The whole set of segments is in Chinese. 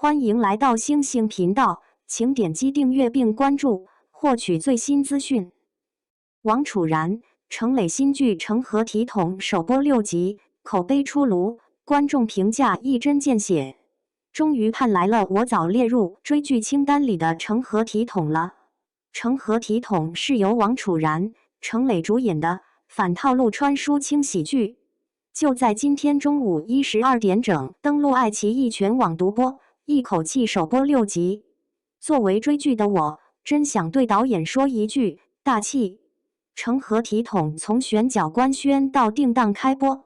欢迎来到星星频道，请点击订阅并关注，获取最新资讯。王楚然、程磊新剧《成何体统》首播6集，口碑出炉，观众评价一针见血。终于盼来了我早列入追剧清单里的《成何体统》了。《成何体统》是由王楚然、程磊主演的反套路穿书轻喜剧，就在今天中午12点整登陆爱奇艺全网独播，一口气首播6集。作为追剧的我，真想对导演说一句大气。成何体统从选角官宣到定档开播，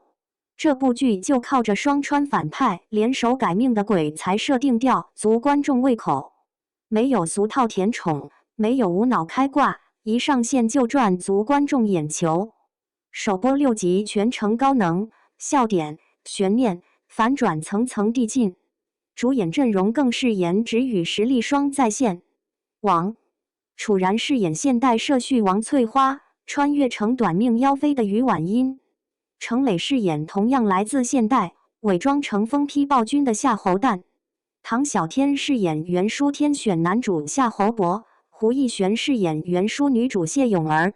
这部剧就靠着双川反派联手改命的鬼才设定调足观众胃口，没有俗套甜宠，没有无脑开挂，一上线就赚足观众眼球。首播6集全程高能，笑点、悬念、反转层层递进，主演阵容更是颜值与实力双在线。王楚然饰演现代社畜王翠花，穿越成短命妖妃的于婉音；程磊饰演同样来自现代，伪装成疯批暴君的夏侯诞；唐小天饰演原书天选男主夏侯伯；胡逸璇饰演原书女主谢咏儿，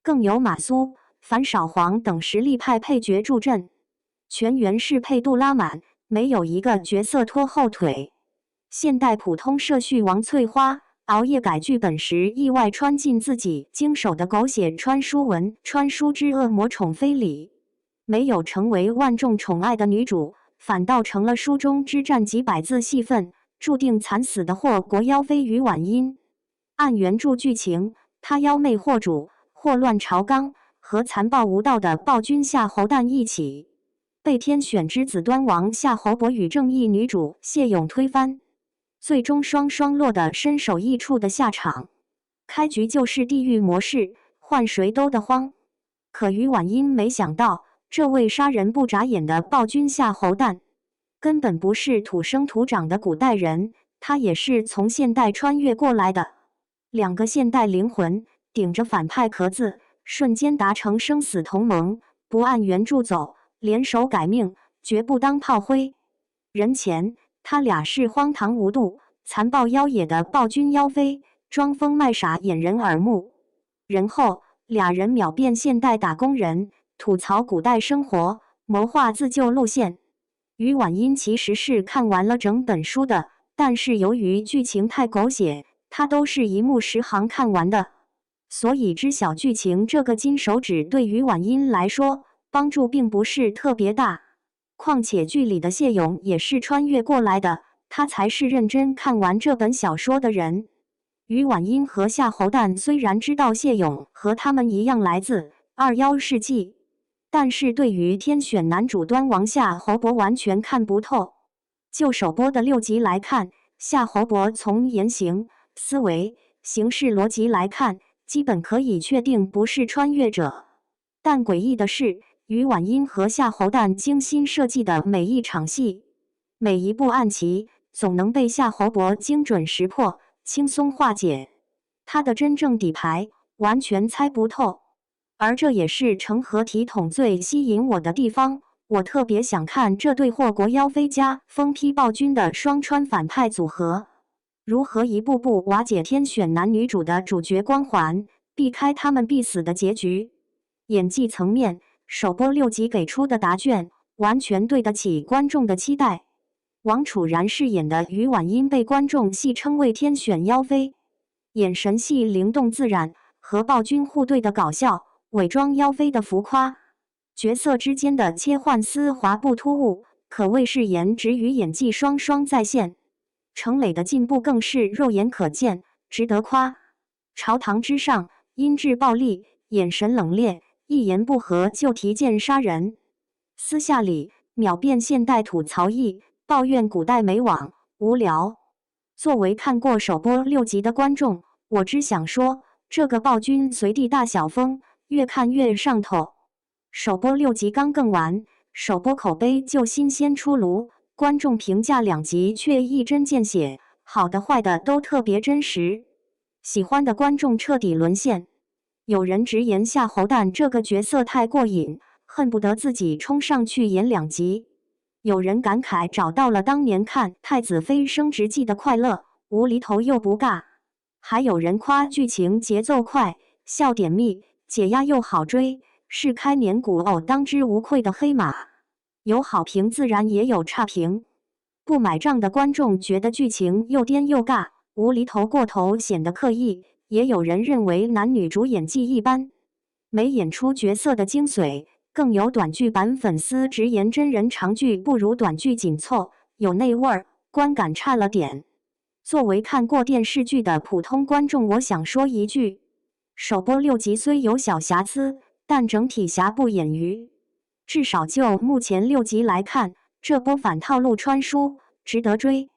更有马苏、樊少皇等实力派配角助阵，全员适配度拉满，没有一个角色拖后腿。现代普通社畜王翠花熬夜改剧本时，意外穿进自己经手的狗血穿书文《穿书之恶魔宠妃》里，没有成为万众宠爱的女主，反倒成了书中之战几百字戏份，注定惨死的祸国妖妃于婉音。按原著剧情，她妖媚惑主，祸乱朝纲，和残暴无道的暴君夏侯诞一起，被天选之子端王夏侯伯与正义女主谢咏推翻，最终双双落得身首异处的下场。开局就是地狱模式，换谁都得慌。可于婉音没想到，这位杀人不眨眼的暴君夏侯诞，根本不是土生土长的古代人，他也是从现代穿越过来的。两个现代灵魂顶着反派壳子，瞬间达成生死同盟，不按原著走，联手改命，绝不当炮灰。人前他俩是荒唐无度、残暴妖冶的暴君妖妃，装疯卖傻掩人耳目。人后俩人秒变现代打工人，吐槽古代生活，谋划自救路线。于婉音其实是看完了整本书的，但是由于剧情太狗血，她都是一目十行看完的，所以知晓剧情这个金手指对于婉音来说帮助并不是特别大。况且剧里的谢咏也是穿越过来的，他才是认真看完这本小说的人。于婉音和夏侯诞虽然知道谢咏和他们一样来自21世纪，但是对于天选男主端王夏侯伯完全看不透。就首播的6集来看，夏侯伯从言行、思维、行事逻辑来看，基本可以确定不是穿越者。但诡异的是，于婉音和夏侯诞精心设计的每一场戏，每一步暗棋，总能被夏侯伯精准识破，轻松化解。他的真正底牌完全猜不透，而这也是成何体统最吸引我的地方。我特别想看这对祸国妖妃加疯批暴君的双川反派组合，如何一步步瓦解天选男女主的主角光环，避开他们必死的结局。演技层面，首播6集给出的答卷完全对得起观众的期待。王楚然饰演的于婉音被观众戏称为天选妖妃，眼神戏灵动自然，和暴君互对的搞笑，伪装妖妃的浮夸，角色之间的切换丝滑不突兀，可谓是颜值与演技双双在线。程磊的进步更是肉眼可见，值得夸。朝堂之上，阴质暴力，眼神冷冽，一言不合就提剑杀人；私下里秒变现代吐槽役，抱怨古代没网无聊。作为看过首播6集的观众，我只想说，这个暴君随地大小风，越看越上头。首播6集刚更完，首播口碑就新鲜出炉，观众评价2集却一针见血，好的坏的都特别真实。喜欢的观众彻底沦陷。有人直言夏侯诞这个角色太过瘾，恨不得自己冲上去演2集。有人感慨找到了当年看《太子妃升职记》的快乐，无厘头又不尬。还有人夸剧情节奏快，笑点密，解压又好追，是开年古偶当之无愧的黑马。有好评自然也有差评，不买账的观众觉得剧情又颠又尬，无厘头过头显得刻意，也有人认为男女主演技一般，没演出角色的精髓。更有短剧版粉丝直言真人长剧不如短剧紧凑，有内味儿，观感差了点。作为看过电视剧的普通观众，我想说一句，首播6集虽有小瑕疵，但整体瑕不掩瑜。至少就目前6集来看，这波反套路穿书值得追。